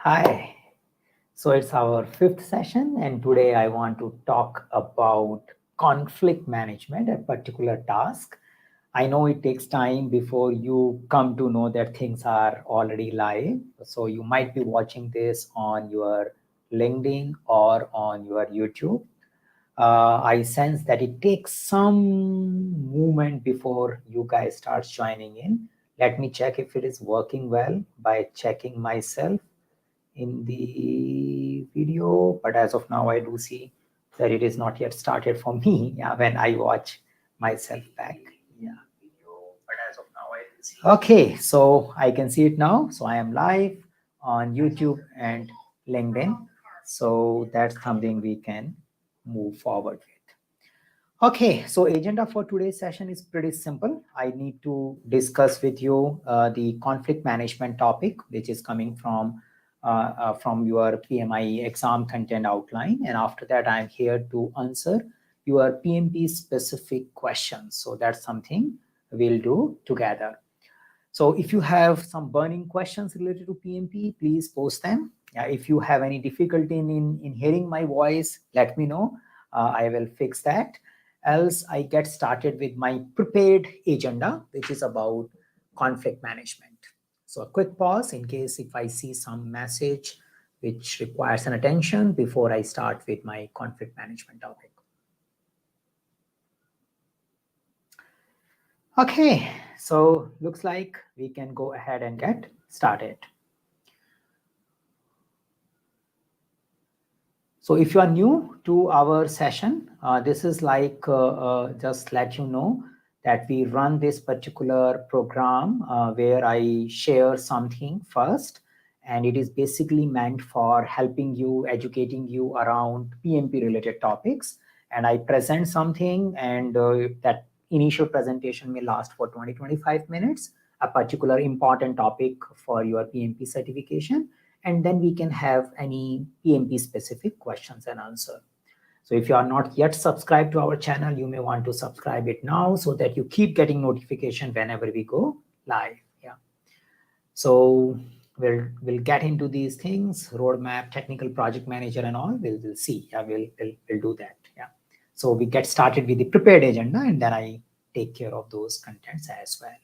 Hi. So it's our fifth session, and today I want to talk about conflict management, a particular task. I know it takes time before you come to know that things are already live. So you might be watching this on your LinkedIn or on your YouTube. I sense that it takes some movement before you guys start joining in. Let me check if it is working well by checking myself in the video, but as of now I do see that it is not yet started for me. Yeah, when I watch myself back. Yeah, video, but as of now I do see. Okay, so I can see it now. So I am live on YouTube and LinkedIn. So that's something we can move forward with. Okay, so agenda for today's session is pretty simple. I need to discuss with you the conflict management topic, which is coming from your PMI exam content outline. And after that, I'm here to answer your PMP specific questions. So that's something we'll do together. So if you have some burning questions related to PMP, please post them. If you have any difficulty in hearing my voice, let me know. I will fix that. Else, I get started with my prepared agenda, which is about conflict management. So a quick pause in case if I see some message which requires an attention before I start with my conflict management topic. Okay, so looks like we can go ahead and get started. So if you are new to our session, this is like just let you know that we run this particular program where I share something first, and it is basically meant for helping you, educating you around PMP related topics. And I present something, and that initial presentation may last for 20-25 minutes, a particular important topic for your PMP certification, and then we can have any PMP specific questions and answer. So if you are not yet subscribed to our channel, you may want to subscribe it now so that you keep getting notification whenever we go live. Yeah. So we'll get into these things, roadmap, technical project manager and all. We'll see. Yeah, we'll do that. Yeah. So we get started with the prepared agenda, and then I take care of those contents as well.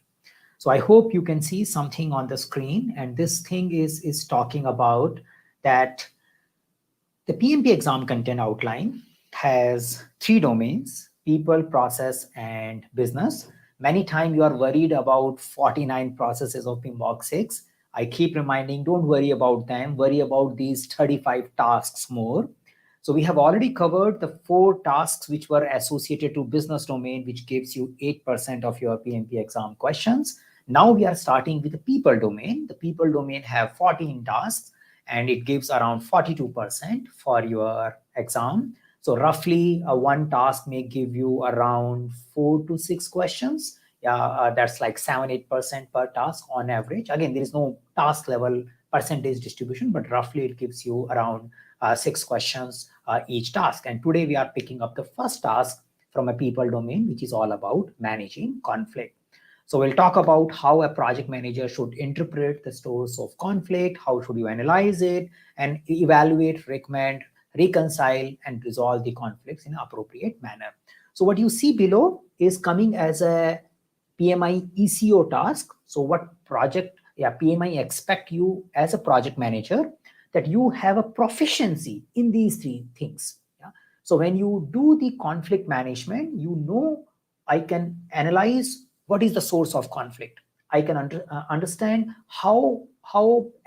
So I hope you can see something on the screen, and this thing is talking about that the PMP exam content outline has three domains: people, process, and business. Many times you are worried about 49 processes of PMBOK 6. I keep reminding, don't worry about them, worry about these 35 tasks more. So we have already covered the 4 tasks which were associated to business domain, which gives you 8% of your PMP exam questions. Now we are starting with the people domain. The people domain have 14 tasks, and it gives around 42% for your exam. So roughly one task may give you around 4 to 6 questions. That's like 7-8% per task on average. Again, there is no task level percentage distribution, but roughly it gives you around 6 questions each task. And today we are picking up the first task from a people domain, which is all about managing conflict. So we'll talk about how a project manager should interpret the source of conflict, how should you analyze it, and evaluate, recommend, reconcile, and resolve the conflicts in an appropriate manner. So what you see below is coming as a PMI ECO task. So what PMI expect you as a project manager that you have a proficiency in these 3 things. Yeah? So when you do the conflict management, you know I can analyze what is the source of conflict. I can understand how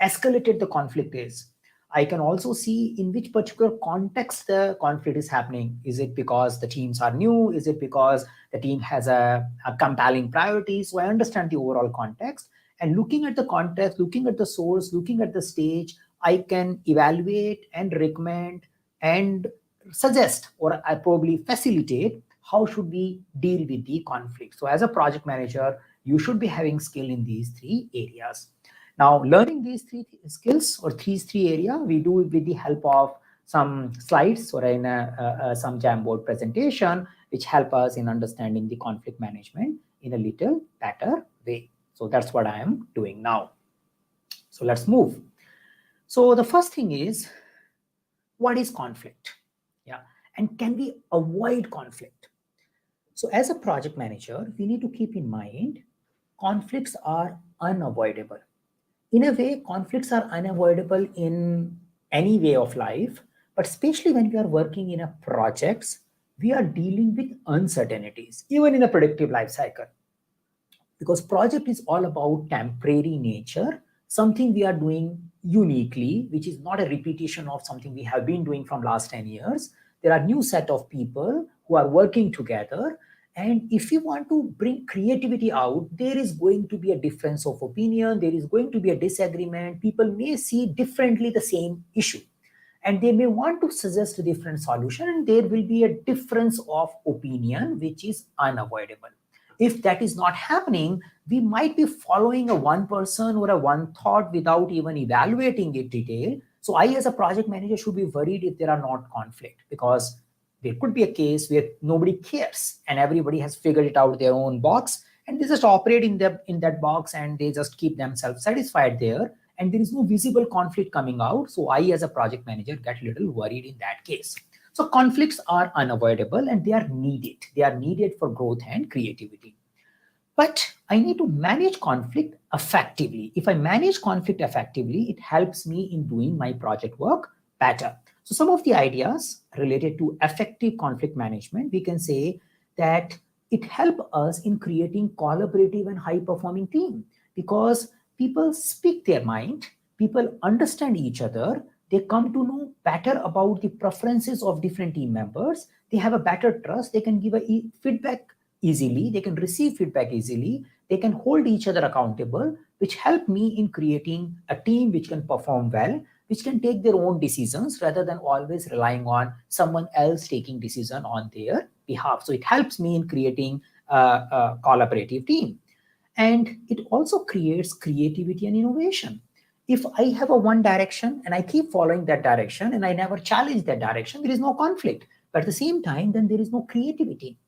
escalated the conflict is. I can also see in which particular context the conflict is happening. Is it because the teams are new? Is it because the team has a compelling priority? So I understand the overall context. And looking at the context, looking at the source, looking at the stage, I can evaluate and recommend and suggest, or I probably facilitate how should we deal with the conflict. So as a project manager, you should be having skill in these 3 areas. Now, learning these 3 skills or these 3 areas, we do it with the help of some slides or in some Jamboard presentation, which help us in understanding the conflict management in a little better way. So that's what I am doing now. So let's move. So the first thing is, what is conflict? Yeah. And can we avoid conflict? So as a project manager, we need to keep in mind conflicts are unavoidable. In a way, conflicts are unavoidable in any way of life, but especially when we are working in a projects, we are dealing with uncertainties, even in a predictive life cycle. Because project is all about temporary nature, something we are doing uniquely, which is not a repetition of something we have been doing from last 10 years. There are new set of people who are working together, and if you want to bring creativity out, there is going to be a difference of opinion, there is going to be a disagreement, people may see differently the same issue, and they may want to suggest a different solution, and there will be a difference of opinion which is unavoidable. If that is not happening, we might be following a one person or a one thought without even evaluating it detail. So I as a project manager should be worried if there are not conflict, because there could be a case where nobody cares and everybody has figured it out their own box, and they just operate in that box and they just keep themselves satisfied there, and there is no visible conflict coming out. So I as a project manager get a little worried in that case. So conflicts are unavoidable and they are needed. They are needed for growth and creativity. But I need to manage conflict effectively. If I manage conflict effectively, it helps me in doing my project work better. So some of the ideas related to effective conflict management, we can say that it helps us in creating collaborative and high performing team, because people speak their mind, people understand each other, they come to know better about the preferences of different team members, they have a better trust, they can give a feedback easily, they can receive feedback easily, they can hold each other accountable, which help me in creating a team which can perform well, which can take their own decisions rather than always relying on someone else taking decision on their behalf. So it helps me in creating a collaborative team. And it also creates creativity and innovation. If I have a one direction and I keep following that direction and I never challenge that direction, there is no conflict. But at the same time, then there is no creativity.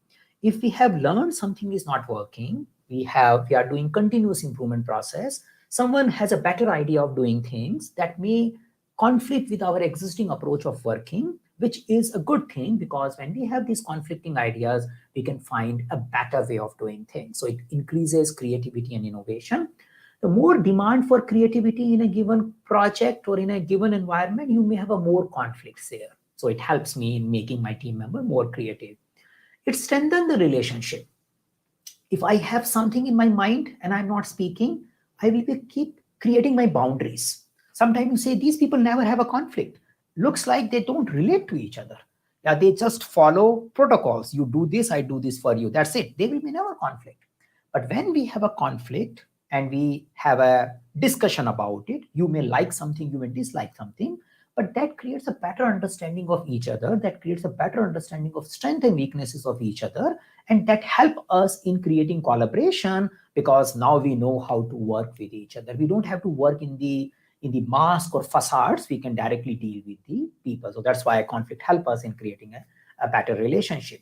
If we have learned something is not working, we are doing continuous improvement process, someone has a better idea of doing things that may conflict with our existing approach of working, which is a good thing, because when we have these conflicting ideas, we can find a better way of doing things. So it increases creativity and innovation. The more demand for creativity in a given project or in a given environment, you may have a more conflicts there. So it helps me in making my team member more creative. It strengthens the relationship. If I have something in my mind and I'm not speaking, I will keep creating my boundaries. Sometimes you say these people never have a conflict. Looks like they don't relate to each other. Yeah, they just follow protocols. You do this, I do this for you. That's it. They will be never conflict. But when we have a conflict and we have a discussion about it, you may like something, you may dislike something, but that creates a better understanding of each other, that creates a better understanding of strengths and weaknesses of each other, and that help us in creating collaboration, because now we know how to work with each other. We don't have to work in the mask or facades, we can directly deal with the people. So that's why conflict help us in creating a better relationship.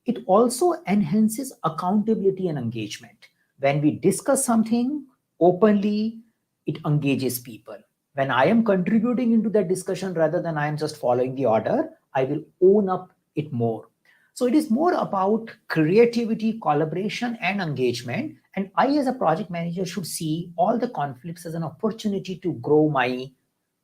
It also enhances accountability and engagement. When we discuss something openly, it engages people. When I am contributing into that discussion rather than I am just following the order, I will own up it more. So it is more about creativity, collaboration, and engagement. And I, as a project manager, should see all the conflicts as an opportunity to grow my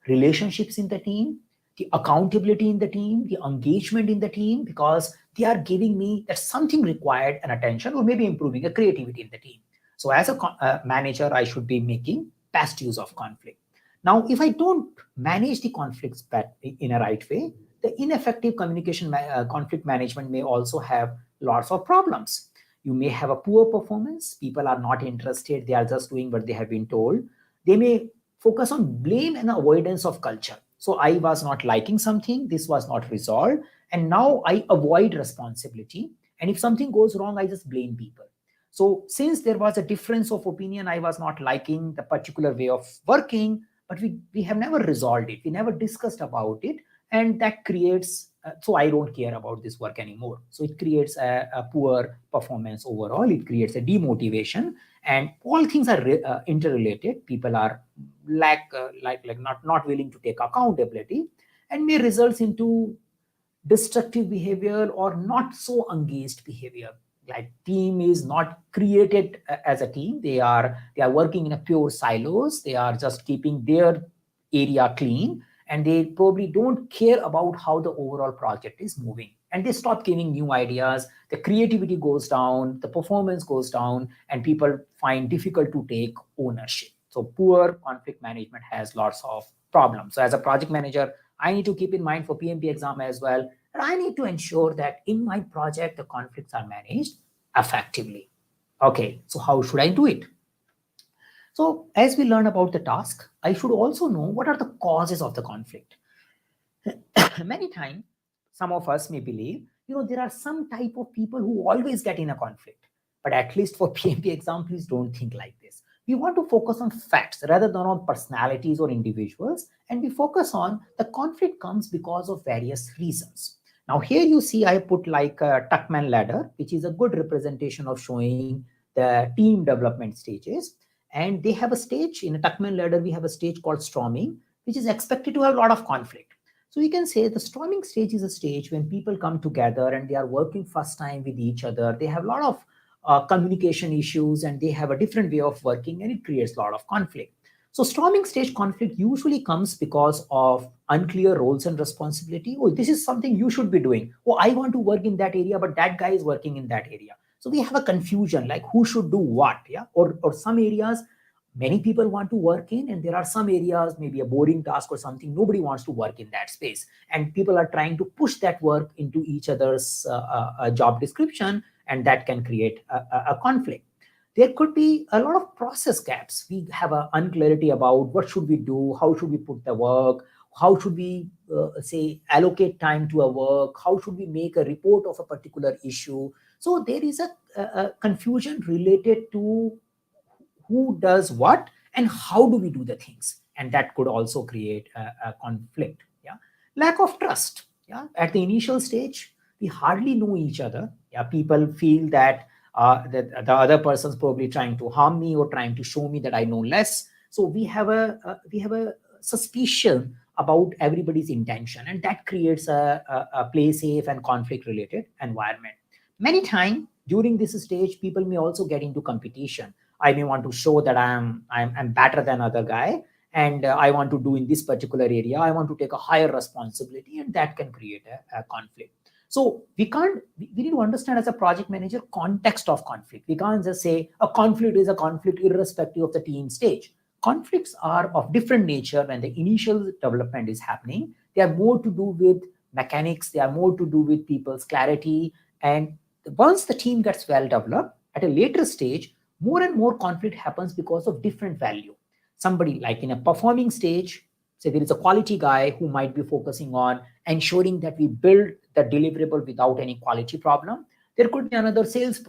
relationships in the team, the accountability in the team, the engagement in the team, because they are giving me that something required an attention, or maybe improving a creativity in the team. So as a manager, I should be making best use of conflict. Now, if I don't manage the conflicts in a right way, the ineffective conflict management may also have lots of problems. You may have a poor performance. People are not interested. They are just doing what they have been told. They may focus on blame and avoidance of culture. So I was not liking something. This was not resolved. And now I avoid responsibility. And if something goes wrong, I just blame people. So since there was a difference of opinion, I was not liking the particular way of working, but we have never resolved it. We never discussed about it. And that creates so I don't care about this work anymore. So it creates a poor performance overall. It creates a demotivation, and all things are interrelated. People are not willing to take accountability, and may results into destructive behavior or not so engaged behavior. Like team is not created as a team. They are working in a pure silos. They are just keeping their area clean, and they probably don't care about how the overall project is moving, and they stop giving new ideas. The creativity goes down, the performance goes down, and people find difficult to take ownership. So poor conflict management has lots of problems. So as a project manager, I need to keep in mind for PMP exam as well, that I need to ensure that in my project, the conflicts are managed effectively. Okay, so how should I do it? So as we learn about the task, I should also know what are the causes of the conflict. Many times, some of us may believe, there are some type of people who always get in a conflict. But at least for PMP exam, please don't think like this. We want to focus on facts rather than on personalities or individuals. And we focus on the conflict comes because of various reasons. Now here you see I put like a Tuckman ladder, which is a good representation of showing the team development stages. And they have a stage in a Tuckman ladder. We have a stage called storming, which is expected to have a lot of conflict. So we can say the storming stage is a stage when people come together and they are working first time with each other. They have a lot of communication issues, and they have a different way of working, and it creates a lot of conflict. So storming stage conflict usually comes because of unclear roles and responsibility. Oh, this is something you should be doing. Oh, I want to work in that area, but that guy is working in that area. So we have a confusion like who should do what. Yeah. Or some areas many people want to work in, and there are some areas, maybe a boring task or something, nobody wants to work in that space, and people are trying to push that work into each other's job description, and that can create a conflict. There could be a lot of process gaps. We have an unclarity about what should we do, how should we put the work, how should we say allocate time to a work, how should we make a report of a particular issue. So there is a confusion related to who does what and how do we do the things, and that could also create a conflict. Yeah, lack of trust. Yeah, at the initial stage we hardly know each other. Yeah, people feel that that the other person's probably trying to harm me or trying to show me that I know less. So we have a suspicion about everybody's intention, and that creates a play safe and conflict related environment. Many times during this stage, people may also get into competition. I may want to show that I'm better than other guy, and I want to do in this particular area. I want to take a higher responsibility, and that can create a conflict. So we need to understand as a project manager context of conflict. We can't just say a conflict is a conflict irrespective of the team stage. Conflicts are of different nature when the initial development is happening. They are more to do with mechanics. They are more to do with people's clarity. And once the team gets well developed, at a later stage, more and more conflict happens because of different value. Somebody like in a performing stage, say there is a quality guy who might be focusing on ensuring that we build the deliverable without any quality problem. There could be another sales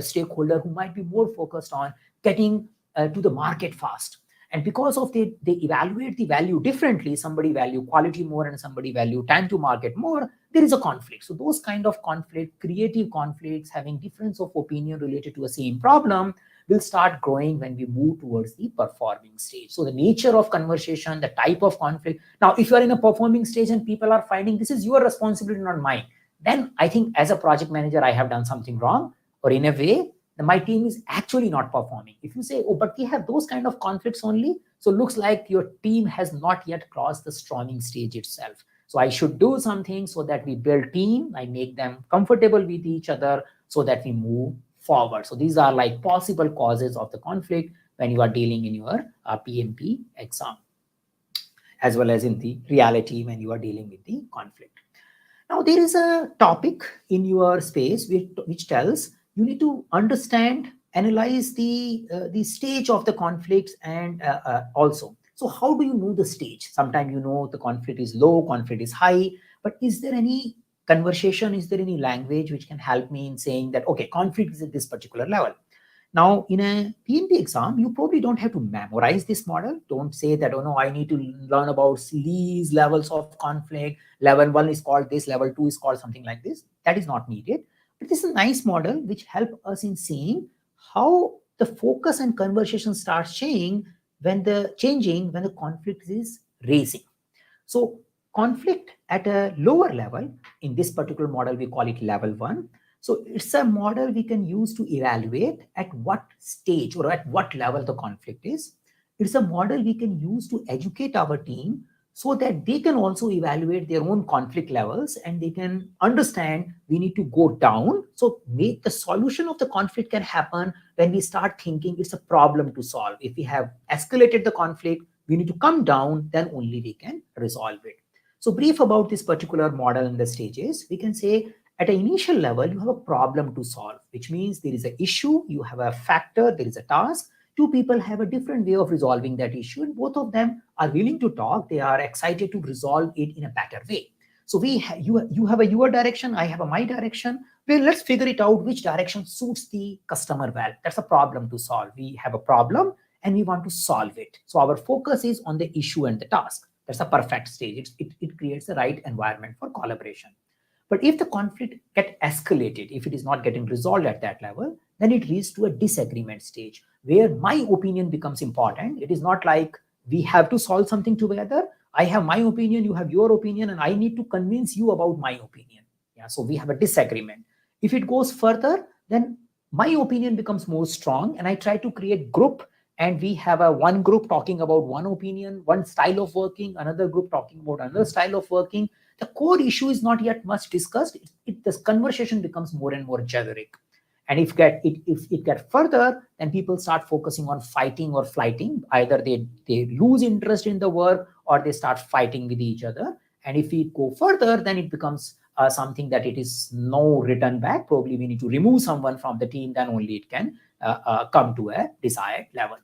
stakeholder who might be more focused on getting to the market fast. And because of they evaluate the value differently, somebody value quality more and somebody value time to market more, there is a conflict. So those kind of conflict, creative conflicts, having difference of opinion related to a same problem will start growing when we move towards the performing stage. So the nature of conversation, the type of conflict. Now, if you are in a performing stage and people are finding this is your responsibility, not mine, then I think as a project manager, I have done something wrong, or in a way, my team is actually not performing. If you say, oh, but we have those kind of conflicts only, so looks like your team has not yet crossed the storming stage itself. So I should do something so that we build team, I make them comfortable with each other so that we move forward. So these are like possible causes of the conflict when you are dealing in your PMP exam, as well as in the reality when you are dealing with the conflict. Now there is a topic in your space which tells you need to understand, analyze the stage of the conflicts, and also. So how do you know the stage? Sometimes you know the conflict is low, conflict is high, but is there any conversation, is there any language which can help me in saying that, okay, conflict is at this particular level? Now, in a PMP exam, you probably don't have to memorize this model. Don't say that, oh no, I need to learn about these levels of conflict. Level 1 is called this, level 2 is called something like this. That is not needed. But this is a nice model which help us in seeing how the focus and conversation starts changing when the conflict is raising. So conflict at a lower level, in this particular model, we call it level 1. So it's a model we can use to evaluate at what stage or at what level the conflict is. It's a model we can use to educate our team so that they can also evaluate their own conflict levels and they can understand we need to go down. So the solution of the conflict can happen when we start thinking it's a problem to solve. If we have escalated the conflict, we need to come down, then only we can resolve it. So brief about this particular model and the stages, we can say at an initial level, you have a problem to solve, which means there is an issue, you have a factor, there is a task. Two people have a different way of resolving that issue, and both of them are willing to talk. They are excited to resolve it in a better way. So you have a your direction, I have a my direction. Well, let's figure it out which direction suits the customer well. That's a problem to solve. We have a problem and we want to solve it. So our focus is on the issue and the task. That's a perfect stage. It creates the right environment for collaboration. But if the conflict get escalated, if it is not getting resolved at that level, then it leads to a disagreement stage where my opinion becomes important. It is not like we have to solve something together. I have my opinion, you have your opinion, and I need to convince you about my opinion. Yeah, so we have a disagreement. If it goes further, then my opinion becomes more strong, and I try to create group, and we have a one group talking about one opinion, one style of working, another group talking about another style of working. The core issue is not yet much discussed. This conversation becomes more and more generic. And if it gets further, then people start focusing on fighting or flighting. Either they lose interest in the work or they start fighting with each other. And if we go further, then it becomes something that it is no return back. Probably we need to remove someone from the team, then only it can come to a desired level.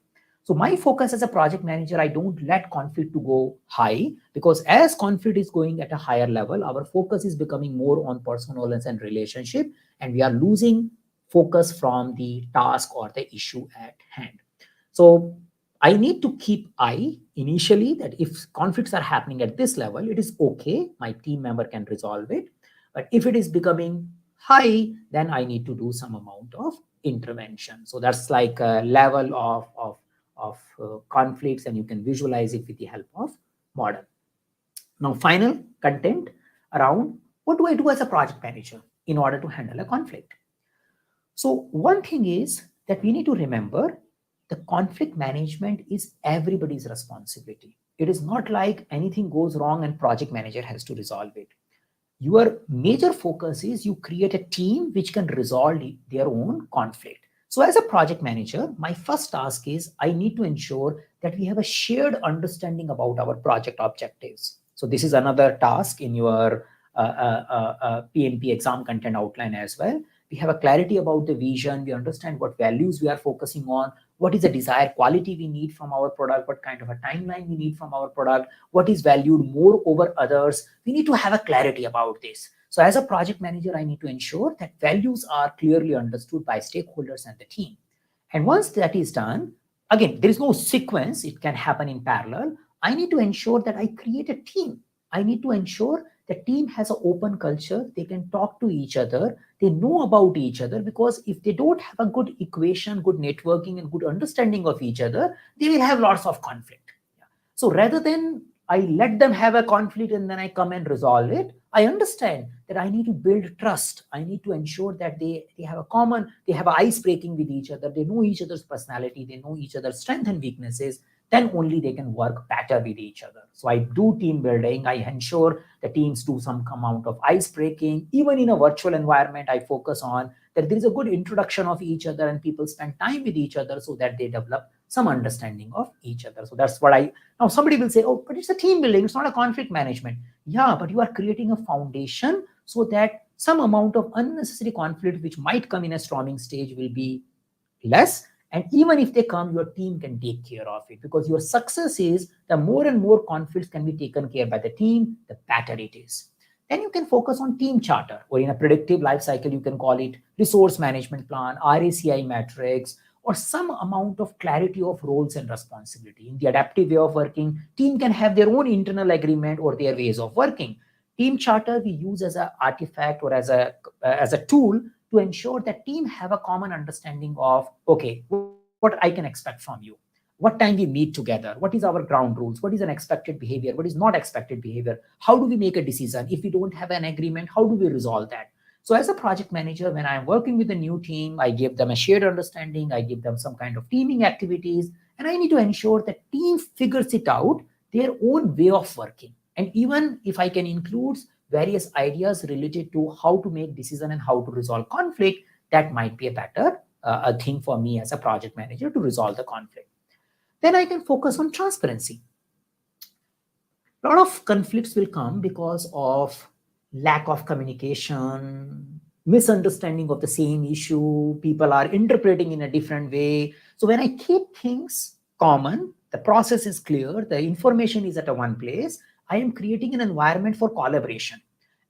So my focus as a project manager, I don't let conflict to go high, because as conflict is going at a higher level, our focus is becoming more on personal and relationship, and we are losing focus from the task or the issue at hand. So I need to keep eye initially that if conflicts are happening at this level, it is okay, my team member can resolve it. But if it is becoming high, then I need to do some amount of intervention. So that's like a level of conflicts, and you can visualize it with the help of model. Now, final content around what do I do as a project manager in order to handle a conflict. So one thing is that we need to remember the conflict management is everybody's responsibility. It is not like anything goes wrong and project manager has to resolve it. Your major focus is you create a team which can resolve their own conflict. So as a project manager, my first task is I need to ensure that we have a shared understanding about our project objectives. So this is another task in your PMP exam content outline as well. We have a clarity about the vision. We understand what values we are focusing on, what is the desired quality we need from our product, what kind of a timeline we need from our product, what is valued more over others. We need to have a clarity about this. So as a project manager, I need to ensure that values are clearly understood by stakeholders and the team. And once that is done, again, there is no sequence. It can happen in parallel. I need to ensure that I create a team. I need to ensure the team has an open culture. They can talk to each other. They know about each other, because if they don't have a good equation, good networking, and good understanding of each other, they will have lots of conflict. So rather than I let them have a conflict and then I come and resolve it, I understand that I need to build trust. I need to ensure that they have a ice breaking with each other. They know each other's personality. They know each other's strengths and weaknesses. Then only they can work better with each other. So I do team building. I ensure the teams do some amount of ice breaking. Even in a virtual environment, I focus on that there is a good introduction of each other and people spend time with each other so that they develop some understanding of each other. So that's what now somebody will say, oh, but it's a team building. It's not a conflict management. Yeah, but you are creating a foundation so that some amount of unnecessary conflict which might come in a storming stage will be less. And even if they come, your team can take care of it, because your success is the more and more conflicts can be taken care by the team, the better it is. Then you can focus on team charter, or in a predictive life cycle, you can call it resource management plan, RACI metrics, or some amount of clarity of roles and responsibility. In the adaptive way of working, team can have their own internal agreement or their ways of working. Team charter we use as an artifact or as a tool to ensure that team have a common understanding of, okay, what I can expect from you, what time we meet together, what is our ground rules, what is an expected behavior, what is not expected behavior, how do we make a decision, if we don't have an agreement, how do we resolve that. So as a project manager, when I'm working with a new team, I give them a shared understanding, I give them some kind of teaming activities, and I need to ensure that team figures it out their own way of working. And even if I can include various ideas related to how to make decision and how to resolve conflict, that might be a better a thing for me as a project manager to resolve the conflict. Then I can focus on transparency. A lot of conflicts will come because of lack of communication, misunderstanding of the same issue, people are interpreting in a different way. So when I keep things common, the process is clear, the information is at a one place, I am creating an environment for collaboration.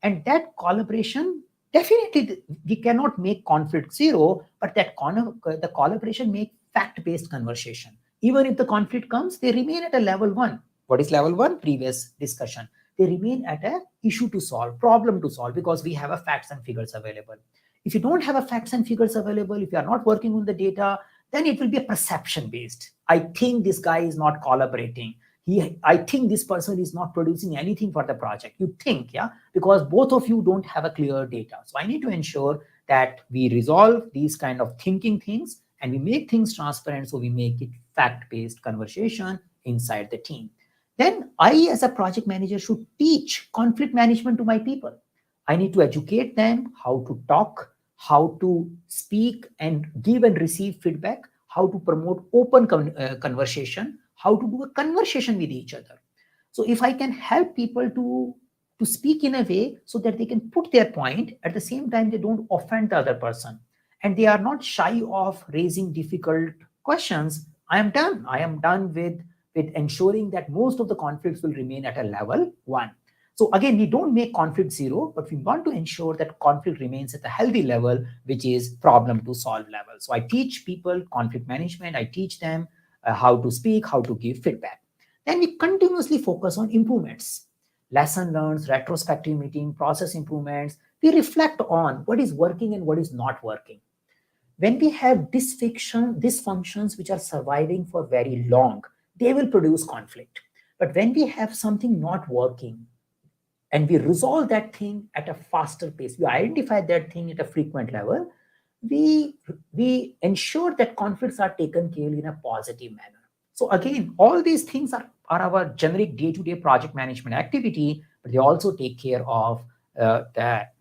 And that collaboration, definitely we cannot make conflict zero, but that the collaboration make fact-based conversation. Even if the conflict comes, they remain at a level one. What is level one? Previous discussion. They remain at a issue to solve, problem to solve, because we have a facts and figures available. If you don't have a facts and figures available, if you are not working on the data, then it will be a perception based. I think this guy is not collaborating. I think this person is not producing anything for the project. You think, yeah, because both of you don't have a clear data. So I need to ensure that we resolve these kind of thinking things and we make things transparent. So we make it fact-based conversation inside the team. Then I, as a project manager, should teach conflict management to my people. I need to educate them how to talk, how to speak and give and receive feedback, how to promote open conversation, how to do a conversation with each other. So if I can help people to speak in a way so that they can put their point, at the same time they don't offend the other person, and they are not shy of raising difficult questions, I am done with ensuring that most of the conflicts will remain at a level one. So again, we don't make conflict zero, but we want to ensure that conflict remains at a healthy level, which is problem to solve level. So I teach people conflict management. I teach them how to speak, how to give feedback. Then we continuously focus on improvements, lesson learned, retrospective meeting, process improvements. We reflect on what is working and what is not working. When we have dysfunctions which are surviving for very long, they will produce conflict. But when we have something not working and we resolve that thing at a faster pace, we identify that thing at a frequent level, we ensure that conflicts are taken care in a positive manner. So again, all these things are our generic day-to-day project management activity, but they also take care of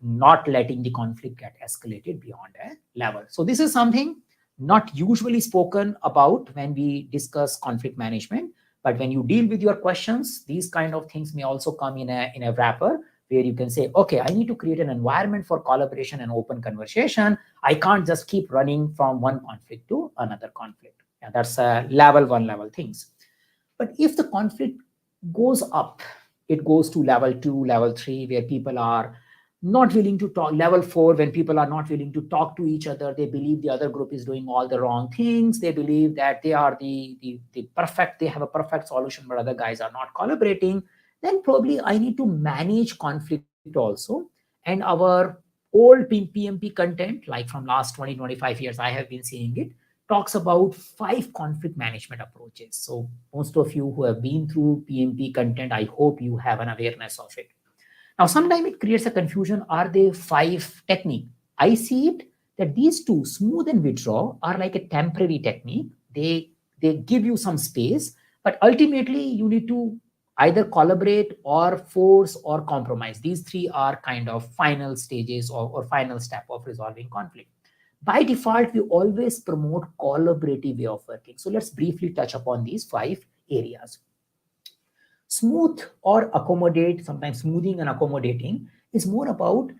not letting the conflict get escalated beyond a level. So this is something not usually spoken about when we discuss conflict management, but when you deal with your questions, these kind of things may also come in a wrapper where you can say, okay, I need to create an environment for collaboration and open conversation. I can't just keep running from one conflict to another conflict. Yeah, that's level one level things. But if the conflict goes up, it goes to level 2, level 3, where people are not willing to talk. Level 4, when people are not willing to talk to each other, they believe the other group is doing all the wrong things. They believe that they are the perfect, they have a perfect solution, but other guys are not collaborating. Then probably I need to manage conflict also. And our old PMP content, like from last 20, 25 years, I have been seeing it, talks about 5 conflict management approaches. So most of you who have been through PMP content, I hope you have an awareness of it. Now, sometimes it creates a confusion. Are they 5 technique? I see it that these 2, smooth and withdraw, are like a temporary technique. They give you some space, but ultimately you need to either collaborate or force or compromise. These 3 are kind of final stages or final step of resolving conflict. By default, we always promote collaborative way of working. So let's briefly touch upon these 5 areas. Smooth or accommodate, sometimes smoothing and accommodating, is more about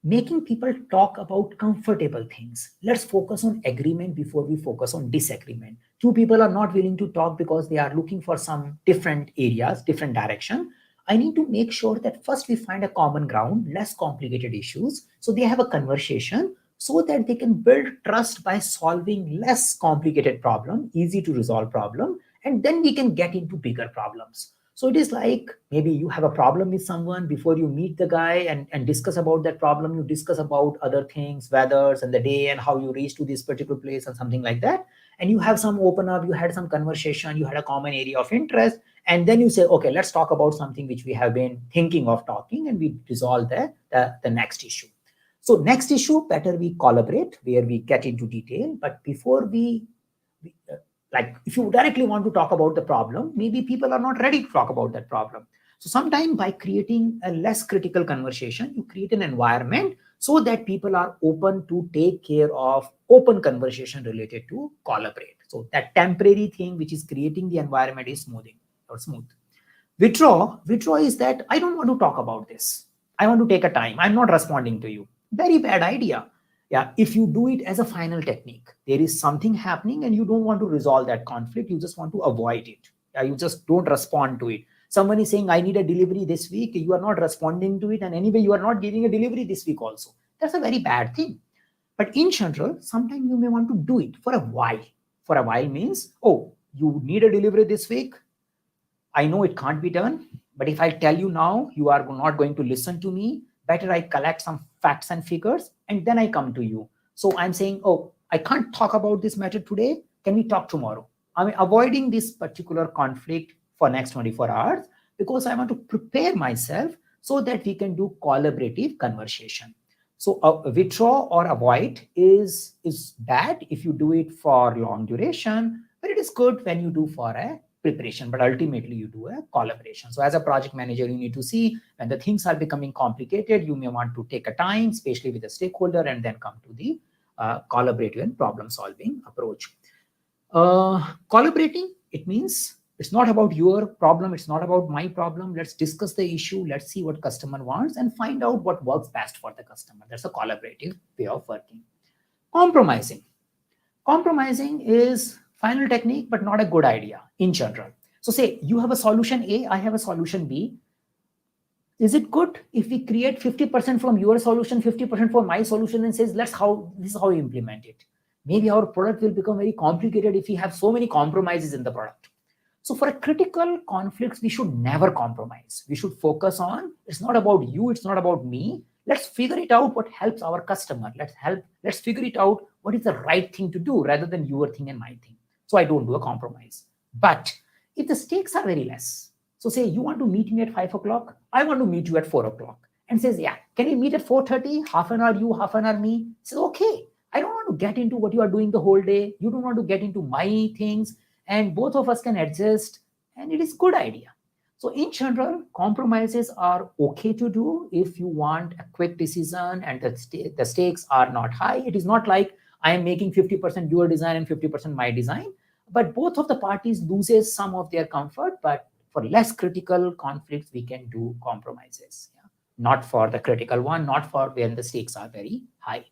making people talk about comfortable things. Let's focus on agreement before we focus on disagreement. 2 people are not willing to talk because they are looking for some different areas, different direction. I need to make sure that first we find a common ground, less complicated issues, so they have a conversation. so that they can build trust by solving less complicated problem, easy to resolve problem, and then we can get into bigger problems. So it is like maybe you have a problem with someone before you meet the guy and discuss about that problem. You discuss about other things, weathers and the day and how you reach to this particular place and something like that. And you have some open up, you had some conversation, you had a common area of interest. And then you say, okay, let's talk about something which we have been thinking of talking, and we resolve the next issue. So next issue, better we collaborate where we get into detail. But before like if you directly want to talk about the problem, maybe people are not ready to talk about that problem. So sometimes by creating a less critical conversation, you create an environment so that people are open to take care of open conversation related to collaborate. So that temporary thing which is creating the environment is smoothing or smooth. Withdraw is that I don't want to talk about this. I want to take a time. I'm not responding to you. Very bad idea. Yeah, if you do it as a final technique, there is something happening and you don't want to resolve that conflict. You just want to avoid it. Yeah, you just don't respond to it. Someone is saying, I need a delivery this week. You are not responding to it. And anyway, you are not giving a delivery this week also. That's a very bad thing. But in general, sometimes you may want to do it for a while. For a while means, oh, you need a delivery this week. I know it can't be done. But if I tell you now, you are not going to listen to me. Better I collect some facts and figures and then I come to you. So I'm saying, oh, I can't talk about this matter today. Can we talk tomorrow? I'm avoiding this particular conflict for next 24 hours because I want to prepare myself so that we can do collaborative conversation. So withdraw or avoid is bad if you do it for long duration, but it is good when you do for a preparation, but ultimately you do a collaboration. So as a project manager, you need to see when the things are becoming complicated, you may want to take a time, especially with the stakeholder, and then come to the collaborative and problem solving approach. Collaborating, it means it's not about your problem, it's not about my problem. Let's discuss the issue, let's see what customer wants and find out what works best for the customer. That's a collaborative way of working. Compromising is final technique, but not a good idea in general. So say you have a solution A, I have a solution B. Is it good if we create 50% from your solution, 50% for my solution and says, this is how we implement it? Maybe our product will become very complicated if we have so many compromises in the product. So for a critical conflicts, we should never compromise. We should focus on, it's not about you, it's not about me. Let's figure it out what helps our customer. Let's figure it out what is the right thing to do rather than your thing and my thing. So I don't do a compromise. But if the stakes are very less, so say you want to meet me at 5 o'clock, I want to meet you at 4 o'clock, and says, yeah, can we meet at 4:30? Half an hour you, half an hour me. Says, okay, I don't want to get into what you are doing the whole day. You don't want to get into my things, and both of us can adjust, and it is good idea. So in general, compromises are okay to do if you want a quick decision and the stakes are not high. It is not like I am making 50% your design and 50% my design, but both of the parties loses some of their comfort. But for less critical conflicts, we can do compromises. Yeah? Not for the critical one, not for when the stakes are very high.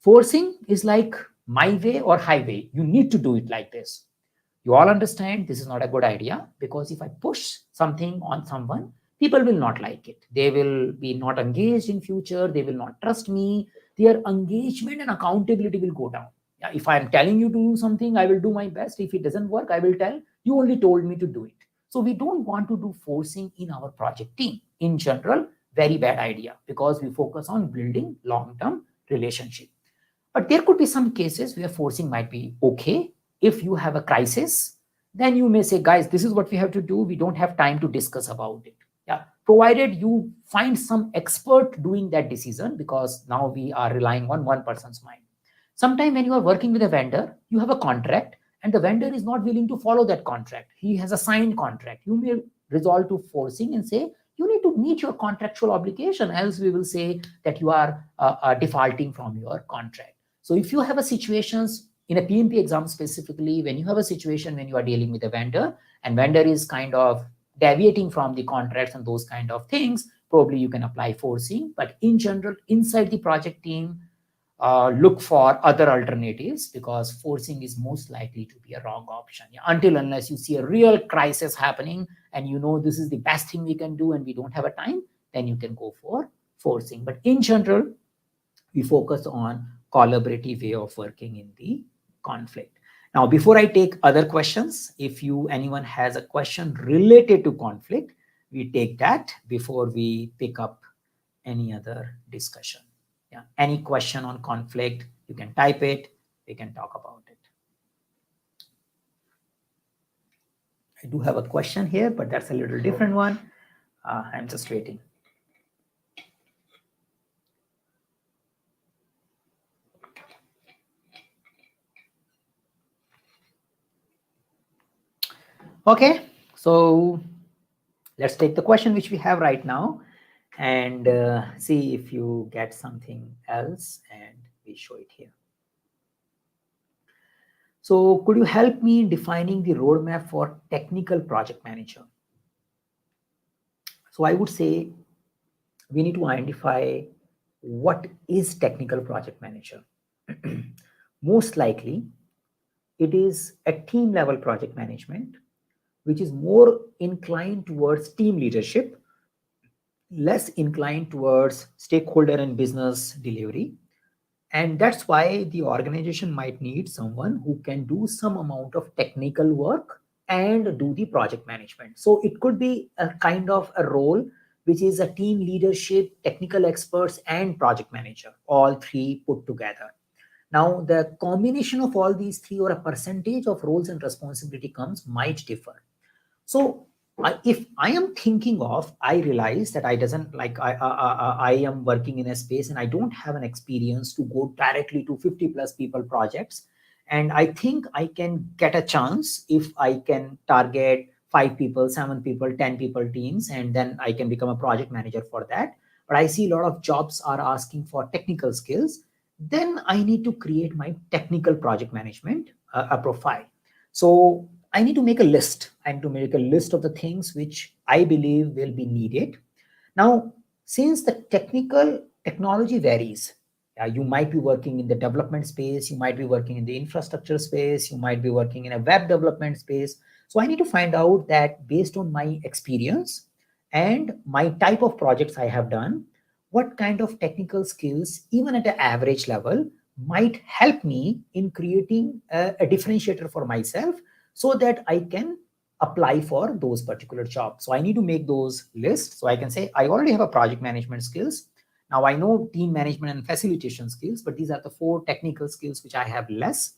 Forcing is like my way or highway. You need to do it like this. You all understand this is not a good idea, because if I push something on someone, people will not like it. They will be not engaged in future. They will not trust me. Their engagement and accountability will go down. Yeah, if I am telling you to do something, I will do my best. If it doesn't work, I will tell you only told me to do it. So we don't want to do forcing in our project team. In general, very bad idea, because we focus on building long-term relationship. But there could be some cases where forcing might be okay. If you have a crisis, then you may say, guys, this is what we have to do. We don't have time to discuss about it. Yeah, provided you find some expert doing that decision, because now we are relying on one person's mind. Sometimes when you are working with a vendor, you have a contract and the vendor is not willing to follow that contract. He has a signed contract. You may resort to forcing and say, you need to meet your contractual obligation, else we will say that you are defaulting from your contract. So if you have a situations, in a PMP exam specifically, when you have a situation when you are dealing with a vendor and vendor is kind of deviating from the contracts and those kind of things, probably you can apply forcing. But in general, inside the project team, look for other alternatives, because forcing is most likely to be a wrong option. Yeah, until unless you see a real crisis happening and you know this is the best thing we can do and we don't have a time, then you can go for forcing. But in general, we focus on collaborative way of working in the conflict. Now, before I take other questions, if anyone has a question related to conflict, we take that before we pick up any other discussion. Yeah, any question on conflict, you can type it, we can talk about it. I do have a question here, but that's a little different one. I'm just waiting. Okay, so let's take the question which we have right now and see if you get something else, and we show it here. So could you help me in defining the roadmap for technical project manager? So I would say we need to identify what is technical project manager. Most likely, it is a team level project management, which is more inclined towards team leadership, less inclined towards stakeholder and business delivery. And that's why the organization might need someone who can do some amount of technical work and do the project management. So it could be a kind of a role which is a team leadership, technical experts, and project manager, all three put together. Now, the combination of all these three or a percentage of roles and responsibility comes might differ. So if I am thinking of, I realize that I doesn't like, I am working in a space and I don't have an experience to go directly to 50 plus people projects. And I think I can get a chance if I can target 5 people, 7 people, 10 people teams, and then I can become a project manager for that. But I see a lot of jobs are asking for technical skills. Then I need to create my technical project management a profile. So I need to make a list. I need to make a list of the things which I believe will be needed. Now, since the technology varies, you might be working in the development space, you might be working in the infrastructure space, you might be working in a web development space. So I need to find out that based on my experience and my type of projects I have done, what kind of technical skills, even at an average level, might help me in creating a differentiator for myself so that I can apply for those particular jobs. So I need to make those lists. So I can say, I already have a project management skills. Now I know team management and facilitation skills, but these are the 4 technical skills which I have less.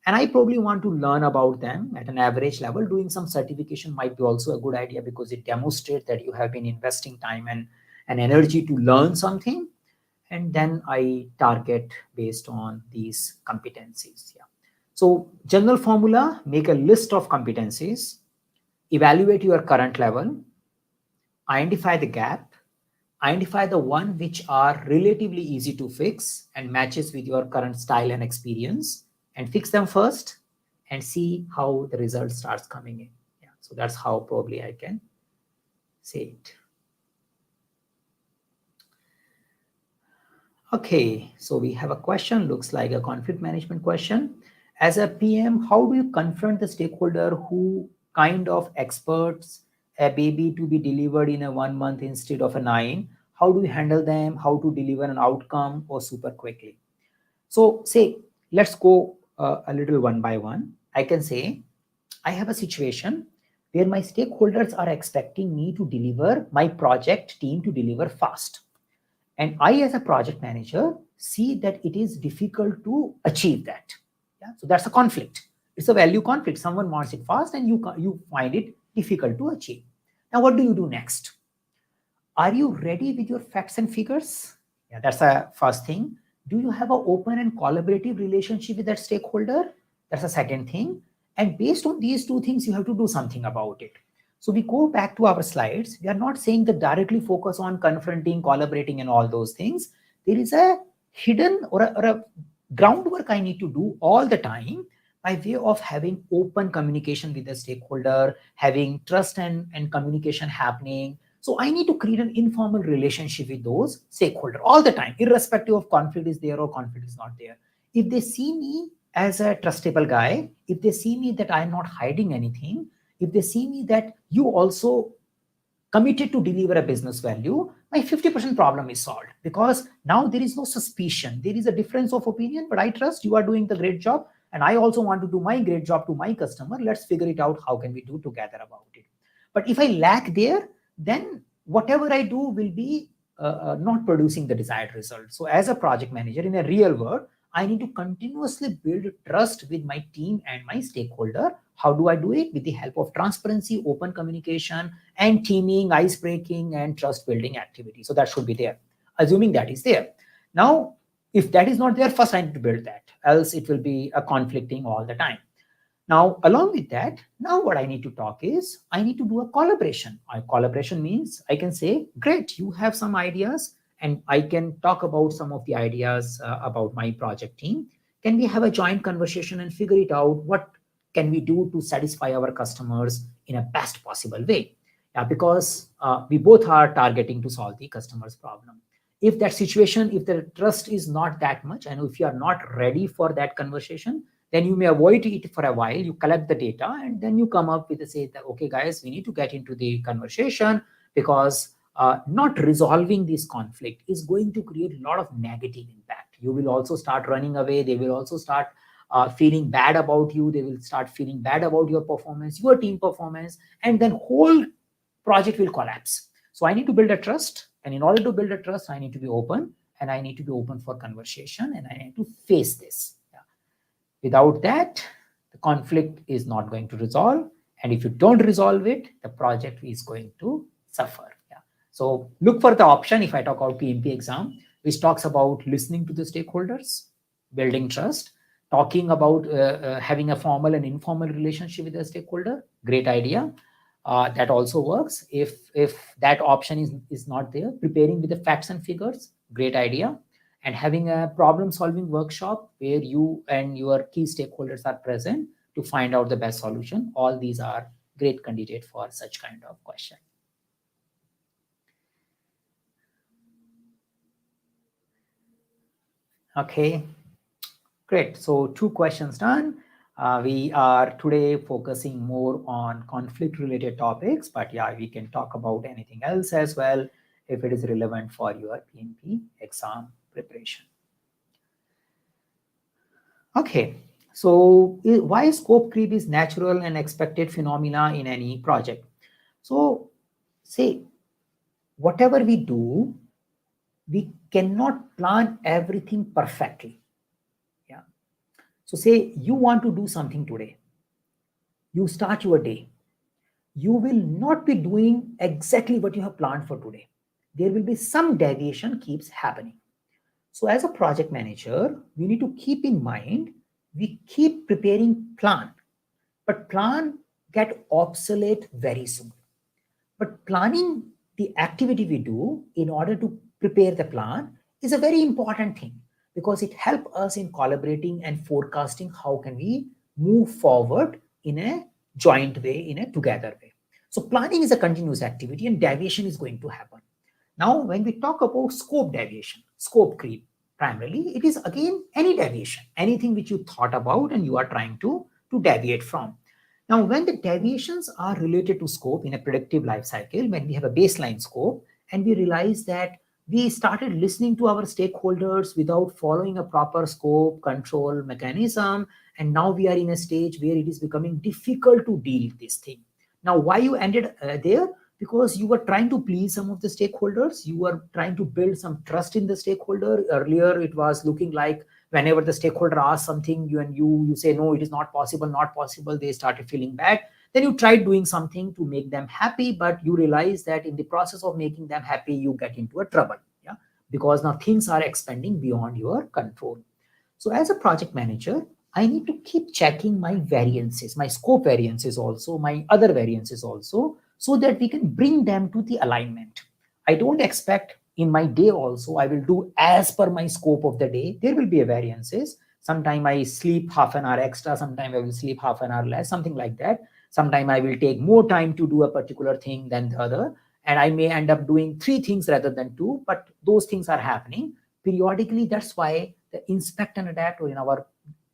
And I probably want to learn about them at an average level. Doing some certification might be also a good idea because it demonstrates that you have been investing time and energy to learn something. And then I target based on these competencies. Yeah. So general formula, make a list of competencies, evaluate your current level, identify the gap, identify the one which are relatively easy to fix and matches with your current style and experience, and fix them first and see how the result starts coming in. Yeah. So that's how probably I can say it. Okay, so we have a question, looks like a conflict management question. As a PM, how do you confront the stakeholder who kind of experts a baby to be delivered in a 1 month instead of a 9? How do you handle them? How to deliver an outcome or super quickly? So say, let's go a little one by one. I can say, I have a situation where my stakeholders are expecting me to deliver, my project team to deliver fast. And I, as a project manager, see that it is difficult to achieve that. Yeah? So that's a conflict. It's a value conflict. Someone wants it fast and you find it difficult to achieve. Now, what do you do next? Are you ready with your facts and figures? Yeah, that's a first thing. Do you have an open and collaborative relationship with that stakeholder? That's a second thing. And based on these 2 things, you have to do something about it. So we go back to our slides. We are not saying that directly focus on confronting, collaborating, and all those things. There is a hidden or a groundwork I need to do all the time by way of having open communication with the stakeholder, having trust and communication happening. So I need to create an informal relationship with those stakeholders all the time, irrespective of conflict is there or conflict is not there. If they see me as a trustable guy, if they see me that I'm not hiding anything, if they see me that you also committed to deliver a business value, my 50% problem is solved, because now there is no suspicion. There is a difference of opinion, but I trust you are doing the great job, and I also want to do my great job to my customer. Let's figure it out. How can we do together about it? But if I lack there, then whatever I do will be not producing the desired result. So as a project manager in a real world, I need to continuously build trust with my team and my stakeholder. How do I do it? With the help of transparency, open communication, and teaming, ice breaking, and trust building activity. So that should be there, assuming that is there. Now, if that is not there, first I need to build that, else it will be a conflicting all the time. Now, along with that, now what I need to talk is I need to do a collaboration. A collaboration means I can say, great, you have some ideas, and I can talk about some of the ideas about my project team. Can we have a joint conversation and figure it out? What can we do to satisfy our customers in a best possible way? Yeah, because we both are targeting to solve the customer's problem. If that situation, if the trust is not that much, and if you are not ready for that conversation, then you may avoid it for a while. You collect the data, and then you come up with a say that, okay, guys, we need to get into the conversation, because not resolving this conflict is going to create a lot of negative impact. You will also start running away. They will also start feeling bad about you. They will start feeling bad about your performance, your team performance, and then whole project will collapse. So I need to build a trust. And in order to build a trust, I need to be open, and I need to be open for conversation, and I need to face this. Without that, the conflict is not going to resolve. And if you don't resolve it, the project is going to suffer. Yeah. So look for the option. If I talk about PMP exam, which talks about listening to the stakeholders, building trust, talking about having a formal and informal relationship with the stakeholder, great idea. That also works. If that option is not there, preparing with the facts and figures, great idea. And having a problem-solving workshop where you and your key stakeholders are present to find out the best solution. All these are great candidates for such kind of question. Okay, great. So 2 questions done. We are today focusing more on conflict-related topics, but yeah, we can talk about anything else as well if it is relevant for your PMP exam preparation. Okay, so why scope creep is natural and expected phenomena in any project? So say, whatever we do, we cannot plan everything perfectly. Yeah. So say you want to do something today. You start your day. You will not be doing exactly what you have planned for today. There will be some deviation keeps happening. So as a project manager, we need to keep in mind, we keep preparing plan, but plan get obsolete very soon. But planning the activity we do in order to prepare the plan is a very important thing, because it helps us in collaborating and forecasting how can we move forward in a joint way, in a together way. So planning is a continuous activity, and deviation is going to happen. Now, when we talk about scope deviation, scope creep, primarily, it is again any deviation, anything which you thought about and you are trying to deviate from. Now, when the deviations are related to scope in a predictive life cycle, when we have a baseline scope and we realize that we started listening to our stakeholders without following a proper scope control mechanism, and now we are in a stage where it is becoming difficult to deal with this thing. Now, why you ended there? Because you were trying to please some of the stakeholders. You were trying to build some trust in the stakeholder. Earlier, it was looking like whenever the stakeholder asks something, you say, no, it is not possible, not possible. They started feeling bad. Then you tried doing something to make them happy, but you realize that in the process of making them happy, you get into a trouble. Yeah, because now things are expanding beyond your control. So as a project manager, I need to keep checking my variances, my scope variances also, my other variances also, so that we can bring them to the alignment. I don't expect in my day also, I will do as per my scope of the day. There will be a variances. Sometime I sleep half an hour extra, sometime I will sleep half an hour less, something like that. Sometime I will take more time to do a particular thing than the other. And I may end up doing 3 things rather than 2, but those things are happening periodically. That's why the inspect and adapt, or in our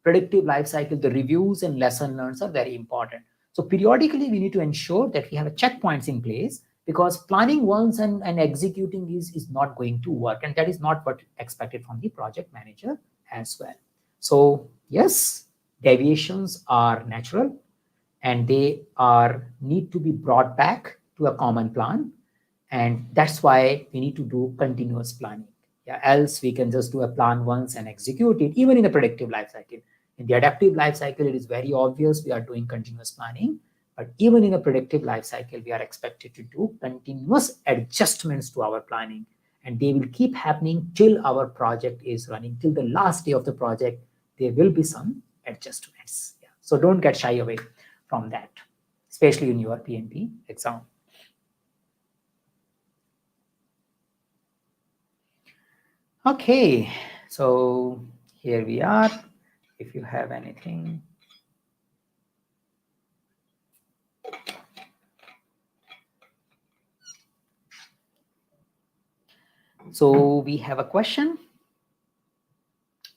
predictive life cycle, the reviews and lesson learns are very important. So periodically, we need to ensure that we have a checkpoints in place, because planning once and executing is not going to work, and that is not what expected from the project manager as well. So yes, deviations are natural and they are need to be brought back to a common plan, and that's why we need to do continuous planning. Yeah, else we can just do a plan once and execute it, even in the predictive life cycle. In the adaptive life cycle, it is very obvious we are doing continuous planning, but even in a predictive life cycle, we are expected to do continuous adjustments to our planning, and they will keep happening till our project is running, till the last day of the project. There will be some adjustments. Yeah. So don't get shy away from that, especially in your PMP exam. Okay, so here we are. If you have anything. So we have a question.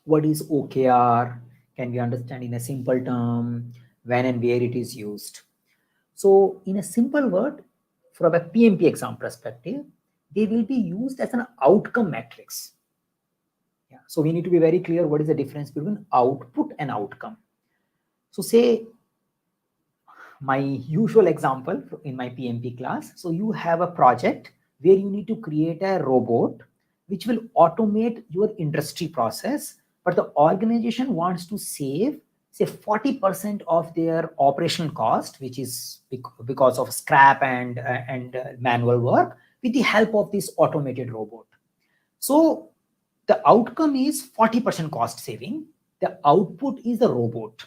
What is OKR? Can we understand in a simple term when and where it is used? So in a simple word, from a PMP exam perspective, they will be used as an outcome matrix. Yeah. So we need to be very clear what is the difference between output and outcome. So say my usual example in my PMP class. So you have a project where you need to create a robot which will automate your industry process, but the organization wants to save say 40% of their operational cost, which is because of scrap and manual work, with the help of this automated robot. So the outcome is 40% cost saving. The output is the robot.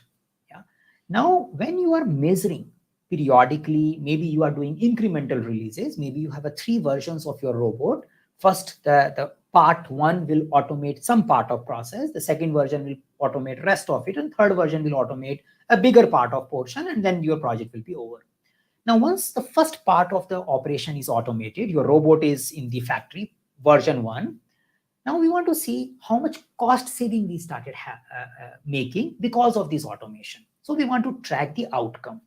Yeah. Now, when you are measuring periodically, maybe you are doing incremental releases, maybe you have 3 versions of your robot. First, the part 1 will automate some part of process, the second version will automate rest of it, and third version will automate a bigger part of portion, and then your project will be over. Now, once the first part of the operation is automated, your robot is in the factory, version 1. Now we want to see how much cost saving we started making because of this automation. So we want to track the outcome.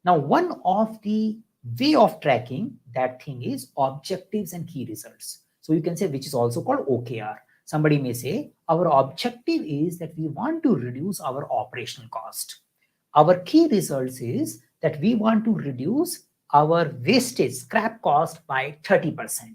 Now, one of the way of tracking that thing is objectives and key results. So you can say, which is also called OKR. Somebody may say, our objective is that we want to reduce our operational cost. Our key results is that we want to reduce our wastage, scrap cost by 30%.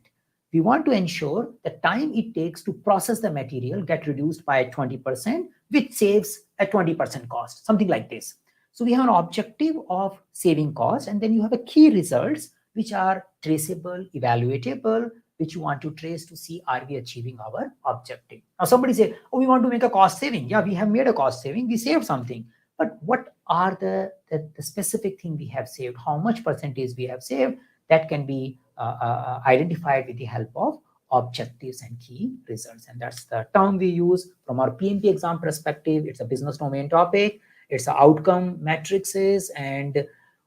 We want to ensure the time it takes to process the material get reduced by 20%, which saves a 20% cost, something like this. So we have an objective of saving costs, and then you have a key results which are traceable, evaluatable, which you want to trace to see are we achieving our objective. Now somebody say, oh, we want to make a cost saving. Yeah, we have made a cost saving, we saved something. But what are the specific thing we have saved? How much percentage we have saved? That can be identified with the help of objectives and key results. And that's the term we use from our PMP exam perspective. It's a business domain topic. It's an outcome matrices, and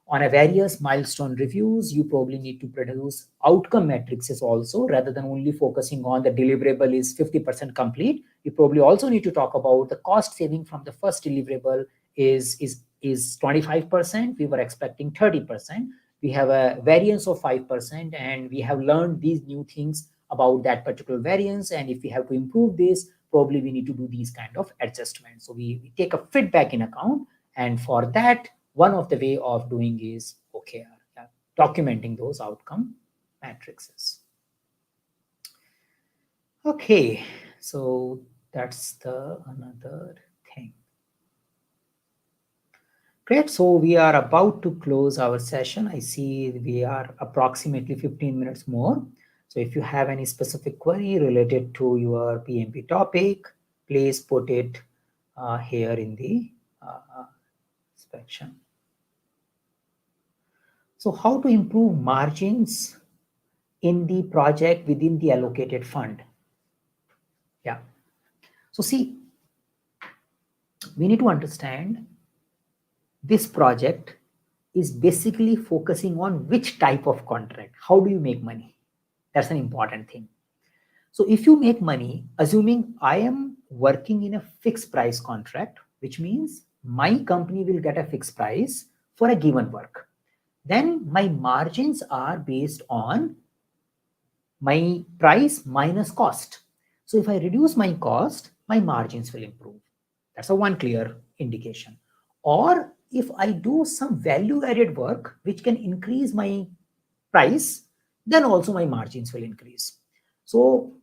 on a various milestone reviews, you probably need to produce outcome matrices also, rather than only focusing on the deliverable is 50% complete. You probably also need to talk about the cost saving from the first deliverable is 25%. We were expecting 30%. We have a variance of 5%, and we have learned these new things about that particular variance. And if we have to improve this, probably we need to do these kind of adjustments. So we take a feedback in account. And for that, one of the way of doing is OKR, documenting those outcome matrices. Okay, so that's the another thing. Great. So we are about to close our session. I see we are approximately 15 minutes more. So if you have any specific query related to your PMP topic, please put it here in the section. So how to improve margins in the project within the allocated fund? Yeah. So see, we need to understand this project is basically focusing on which type of contract. How do you make money? That's an important thing. So if you make money, assuming I am working in a fixed price contract, which means my company will get a fixed price for a given work. then my margins are based on my price minus cost. So if I reduce my cost, my margins will improve. That's a one clear indication. Or if I do some value added work which can increase my price, then also my margins will increase. So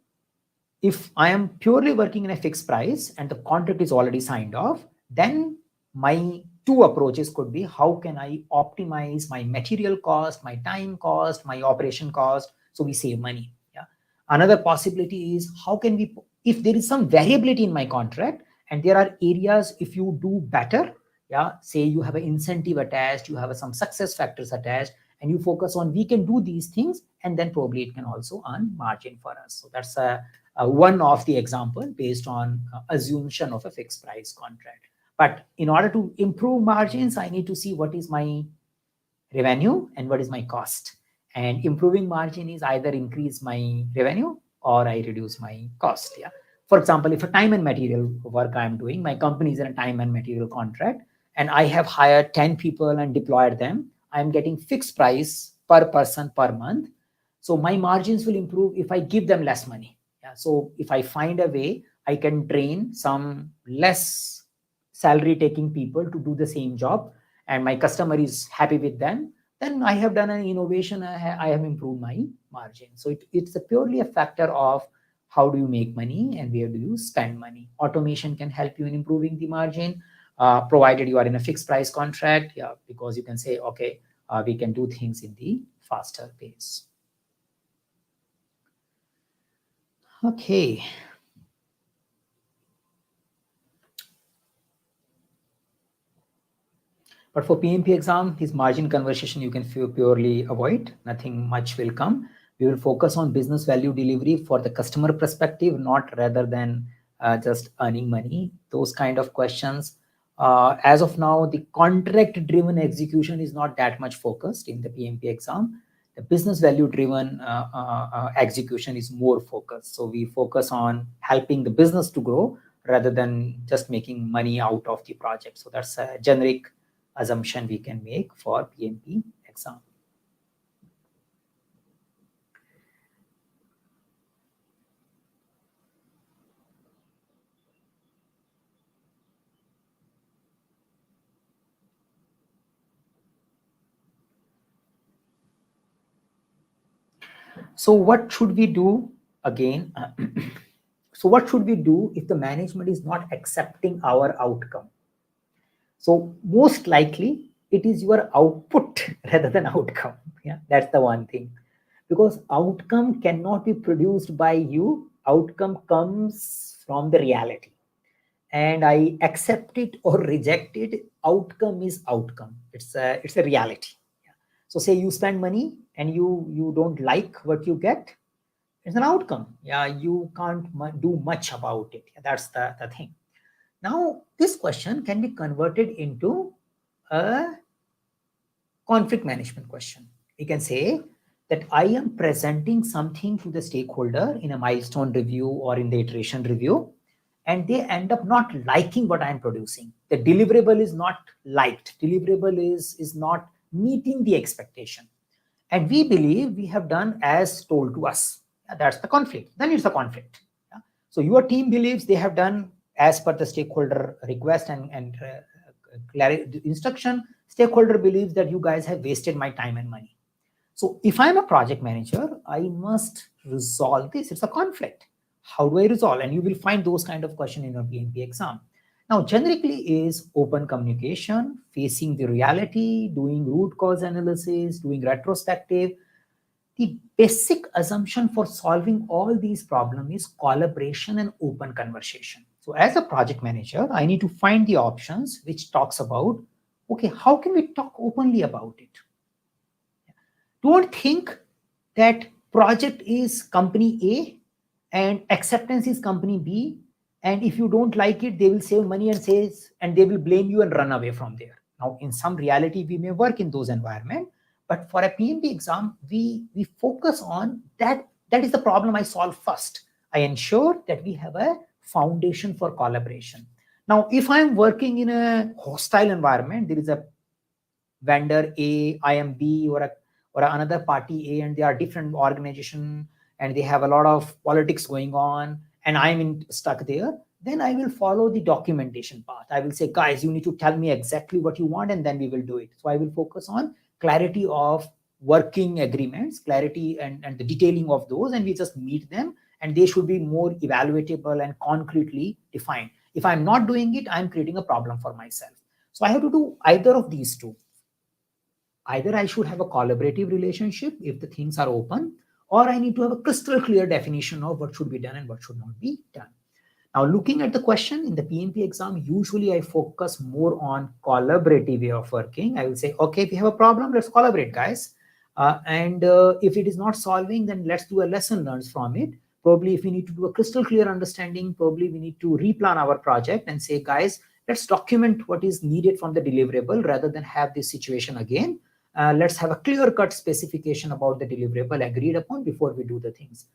if I am purely working in a fixed price and the contract is already signed off, then my two approaches could be how can I optimize my material cost, my time cost, my operation cost, so we save money. Yeah. Another possibility is how can we, if there is some variability in my contract and there are areas if you do better, yeah, say you have an incentive attached, you have some success factors attached, and you focus on we can do these things, and then probably it can also earn margin for us. So that's one of the example based on assumption of a fixed price contract. But in order to improve margins, I need to see what is my revenue and what is my cost. And improving margin is either increase my revenue or I reduce my cost. Yeah. For example, if a time and material work I'm doing, my company is in a time and material contract, and I have hired 10 people and deployed them, I'm getting fixed price per person per month. So my margins will improve if I give them less money. Yeah. So if I find a way, I can train some less salary taking people to do the same job, and my customer is happy with them, then I have done an innovation. I have improved my margin. So it's purely a factor of how do you make money and where do you spend money. Automation can help you in improving the margin, provided you are in a fixed price contract. Yeah, because you can say, okay, we can do things in the faster pace. Okay. But for PMP exam, this margin conversation you can purely avoid. Nothing much will come. We will focus on business value delivery for the customer perspective, not rather than just earning money. Those kind of questions. As of now, the contract-driven execution is not that much focused in the PMP exam. The business value-driven execution is more focused. So we focus on helping the business to grow rather than just making money out of the project. So that's a generic assumption we can make for PMP exam. So what should we do again? So what should we do if the management is not accepting our outcome? So most likely it is your output rather than outcome. Yeah, that's the one thing. Because outcome cannot be produced by you. Outcome comes from the reality. And I accept it or reject it. Outcome is outcome. It's a reality. Yeah. So say you spend money and you don't like what you get. It's an outcome. Yeah, you can't do much about it. That's the thing. Now, this question can be converted into a conflict management question. We can say that I am presenting something to the stakeholder in a milestone review or in the iteration review, and they end up not liking what I'm producing. The deliverable is not liked. Deliverable is not meeting the expectation. And we believe we have done as told to us. That's the conflict. Then it's a conflict. Yeah? So your team believes they have done as per the stakeholder request and instruction. Stakeholder believes that you guys have wasted my time and money. So if I'm a project manager, I must resolve this. It's a conflict. How do I resolve? And you will find those kind of questions in your PMP exam. Now, generically is open communication, facing the reality, doing root cause analysis, doing retrospective. The basic assumption for solving all these problems is collaboration and open conversation. So as a project manager, I need to find the options which talks about, okay, how can we talk openly about it? Don't think that project is company A and acceptance is company B. And if you don't like it, they will save money and they will blame you and run away from there. Now, in some reality, we may work in those environments, but for a PMP exam, we focus on that. That is the problem I solve first. I ensure that we have a foundation for collaboration. Now, if I'm working in a hostile environment, there is a vendor A, I am B, or another party A, and they are different organization and they have a lot of politics going on, and I'm stuck there, then I will follow the documentation path. I will say, guys, you need to tell me exactly what you want, and then we will do it. So I will focus on clarity of working agreements, clarity and the detailing of those, and we just meet them, and they should be more evaluatable and concretely defined. If I'm not doing it, I'm creating a problem for myself. So I have to do either of these two. Either I should have a collaborative relationship if the things are open, or I need to have a crystal clear definition of what should be done and what should not be done. Now, looking at the question in the PMP exam, usually I focus more on collaborative way of working. I will say, okay, if you have a problem, let's collaborate, guys. And if it is not solving, then let's do a lesson learned from it. Probably if we need to do a crystal clear understanding, probably we need to replan our project and say, guys, let's document what is needed from the deliverable rather than have this situation again. Let's have a clear-cut specification about the deliverable agreed upon before we do the things.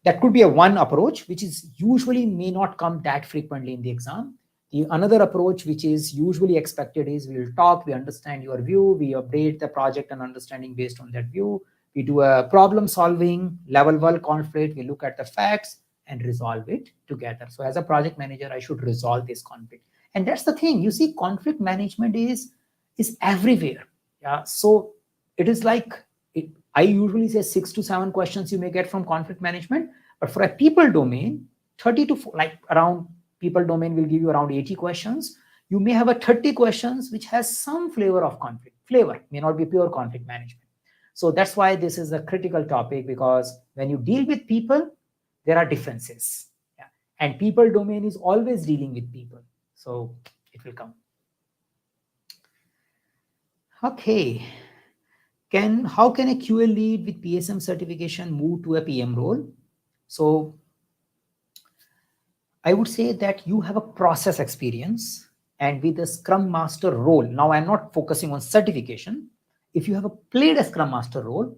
That could be a one approach, which is usually may not come that frequently in the exam. The another approach, which is usually expected, is we will talk, we understand your view, we update the project and understanding based on that view. We do a problem solving, level 1 conflict, we look at the facts and resolve it together. So as a project manager, I should resolve this conflict. And that's the thing, you see, conflict management is everywhere. Yeah, so it is like, I usually say 6 to 7 questions you may get from conflict management, but for a people domain, 30 to like around people domain will give you around 80 questions. You may have a 30 questions which has some flavor of conflict. Flavor may not be pure conflict management. So that's why this is a critical topic, because when you deal with people, there are differences. Yeah. And people domain is always dealing with people. So it will come. Okay. How can a QA lead with PSM certification move to a PM role? So I would say that you have a process experience, and with the Scrum Master role, now I'm not focusing on certification. If you have played a Scrum Master role,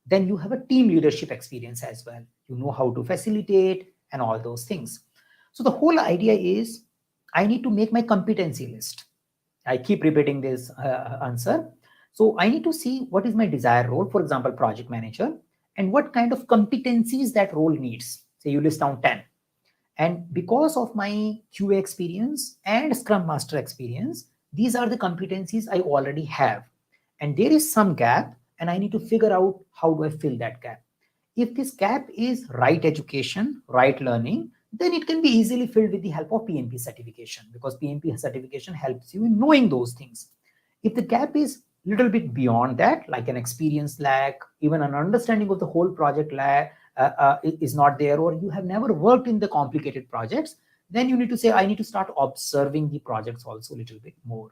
then you have a team leadership experience as well. You know how to facilitate and all those things. So the whole idea is I need to make my competency list. I keep repeating this answer. So I need to see what is my desired role, for example, project manager, and what kind of competencies that role needs. Say you list down 10. And because of my QA experience and Scrum Master experience, these are the competencies I already have. And there is some gap, and I need to figure out how do I fill that gap. If this gap is right education, right learning, then it can be easily filled with the help of PMP certification, because PMP certification helps you in knowing those things. If the gap is a little bit beyond that, like an experience lack, even an understanding of the whole project lack, is not there, or you have never worked in the complicated projects, then you need to say, I need to start observing the projects also a little bit more.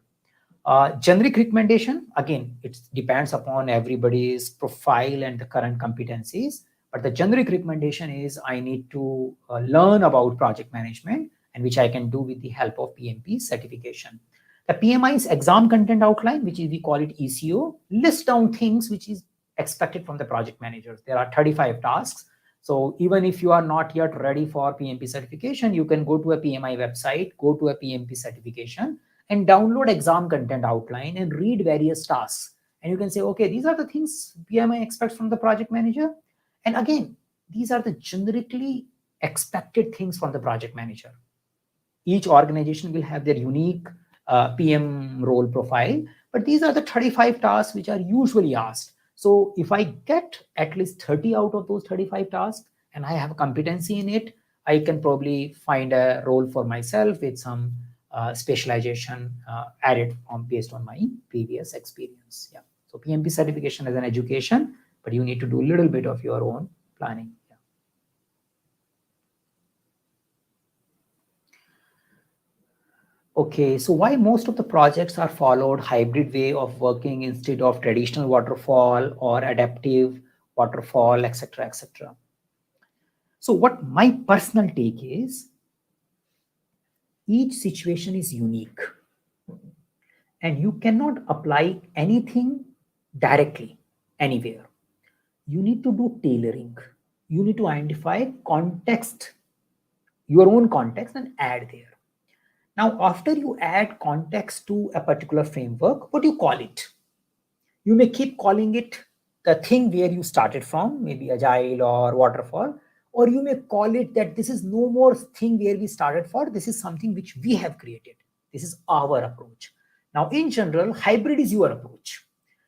Generic recommendation, again, it depends upon everybody's profile and the current competencies. But the generic recommendation is I need to learn about project management, and which I can do with the help of PMP certification. The PMI's exam content outline, which is we call it ECO, lists down things which is expected from the project managers. There are 35 tasks. So even if you are not yet ready for PMP certification, you can go to a PMI website, go to a PMP certification, and download exam content outline and read various tasks. And you can say, okay, these are the things PMI expects from the project manager. And again, these are the generically expected things from the project manager. Each organization will have their unique PM role profile, but these are the 35 tasks which are usually asked. So if I get at least 30 out of those 35 tasks and I have a competency in it, I can probably find a role for myself with some specialization added on based on my previous experience. Yeah. So PMP certification is an education, but you need to do a little bit of your own planning. Yeah. Okay, so why most of the projects are followed hybrid way of working instead of traditional waterfall or adaptive waterfall, etc., etc. So what my personal take is, each situation is unique and you cannot apply anything directly anywhere. You need to do tailoring. You need to identify context, your own context, and add there. Now, after you add context to a particular framework, what do you call it? You may keep calling it the thing where you started from, maybe agile or waterfall, or you may call it that this is no more thing where we started for, this is something which we have created. This is our approach. Now, in general, hybrid is your approach.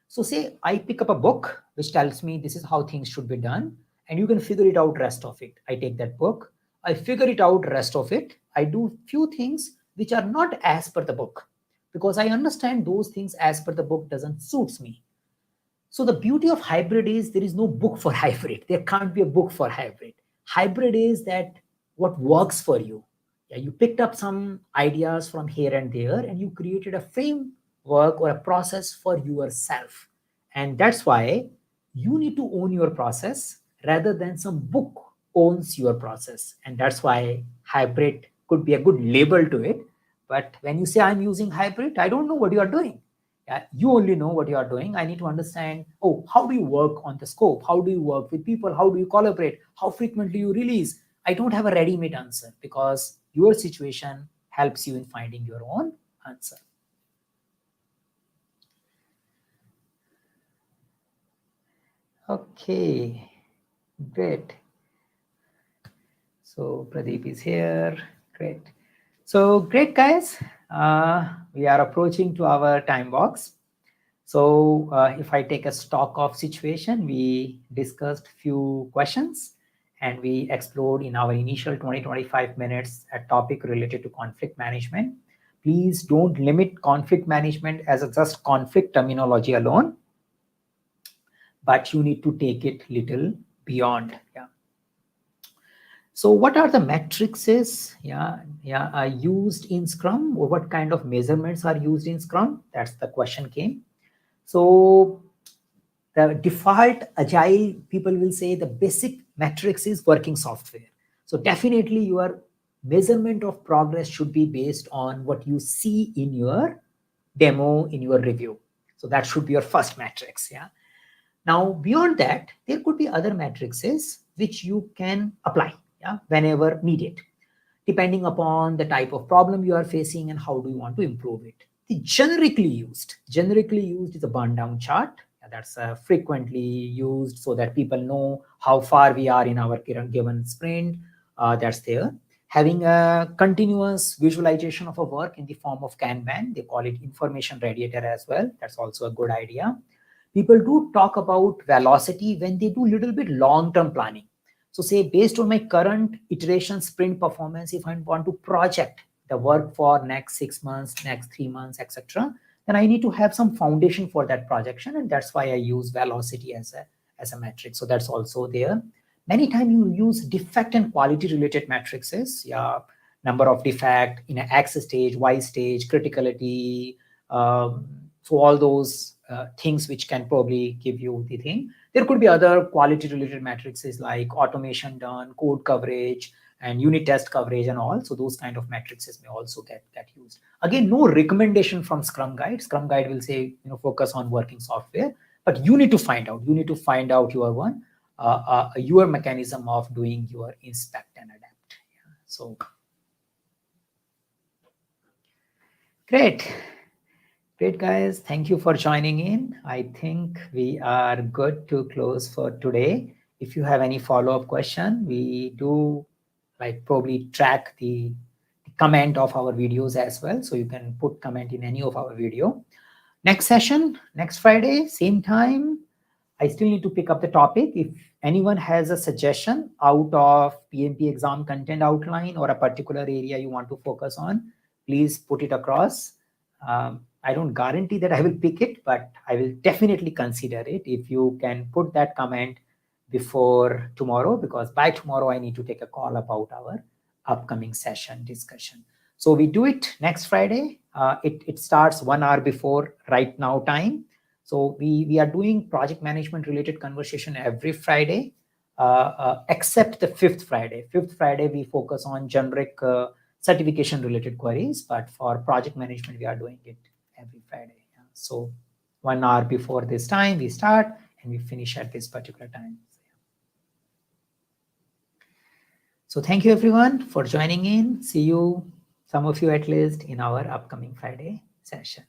So say I pick up a book which tells me this is how things should be done, and you can figure it out rest of it. I take that book, I figure it out rest of it. I do few things which are not as per the book because I understand those things as per the book doesn't suits me. So the beauty of hybrid is there is no book for hybrid. There can't be a book for hybrid. Hybrid is that what works for you. Yeah, you picked up some ideas from here and there and you created a framework or a process for yourself. And that's why you need to own your process rather than some book owns your process. And that's why hybrid could be a good label to it. But when you say I'm using hybrid, I don't know what you are doing. Yeah, you only know what you are doing. I need to understand, oh, how do you work on the scope? How do you work with people? How do you collaborate? How frequently you release? I don't have a ready-made answer because your situation helps you in finding your own answer. Okay, great. So Pradeep is here. Great. So great, guys. We are approaching to our time box. So if I take a stock of situation, we discussed few questions and we explored in our initial 20-25 minutes a topic related to conflict management. Please don't limit conflict management as a just conflict terminology alone, but you need to take it little beyond. Yeah. So what are the matrices used in Scrum, or what kind of measurements are used in Scrum? That's the question came. So the default agile people will say the basic metrics is working software. So definitely your measurement of progress should be based on what you see in your demo, in your review. So that should be your first metrics. Yeah. Now beyond that, there could be other matrices which you can apply, yeah, whenever needed, depending upon the type of problem you are facing and how do you want to improve it. The generically used is a burn down chart. That's frequently used so that people know how far we are in our given sprint. That's there. Having a continuous visualization of a work in the form of Kanban, they call it information radiator as well. That's also a good idea. People do talk about velocity when they do little bit long-term planning. So say based on my current iteration sprint performance, if I want to project the work for next 6 months, next 3 months, etc., then I need to have some foundation for that projection. And that's why I use velocity as a metric. So that's also there. Many times you use defect and quality related matrices. Yeah, number of defect in an X stage, Y stage, criticality. So all those things which can probably give you the thing. There could be other quality related matrices like automation done, code coverage, and unit test coverage and all. So those kind of matrices may also get used. Again, no recommendation from Scrum Guide. Scrum Guide will say, focus on working software, but you need to find out. You need to find out your mechanism of doing your inspect and adapt. Yeah. So great. Great, guys. Thank you for joining in. I think we are good to close for today. If you have any follow-up question, we do probably track the comment of our videos as well. So you can put comment in any of our video. Next session, next Friday, same time. I still need to pick up the topic. If anyone has a suggestion out of PMP exam content outline or a particular area you want to focus on, please put it across. I don't guarantee that I will pick it, but I will definitely consider it if you can put that comment before tomorrow, because by tomorrow I need to take a call about our upcoming session discussion. So we do it next Friday. It starts 1 hour before right now time. So we are doing project management related conversation every Friday, except the fifth Friday. Fifth Friday, we focus on generic certification related queries, but for project management, we are doing it every Friday. Yeah. So 1 hour before this time, we start and we finish at this particular time. So thank you everyone for joining in. See you some of you at least in our upcoming Friday session.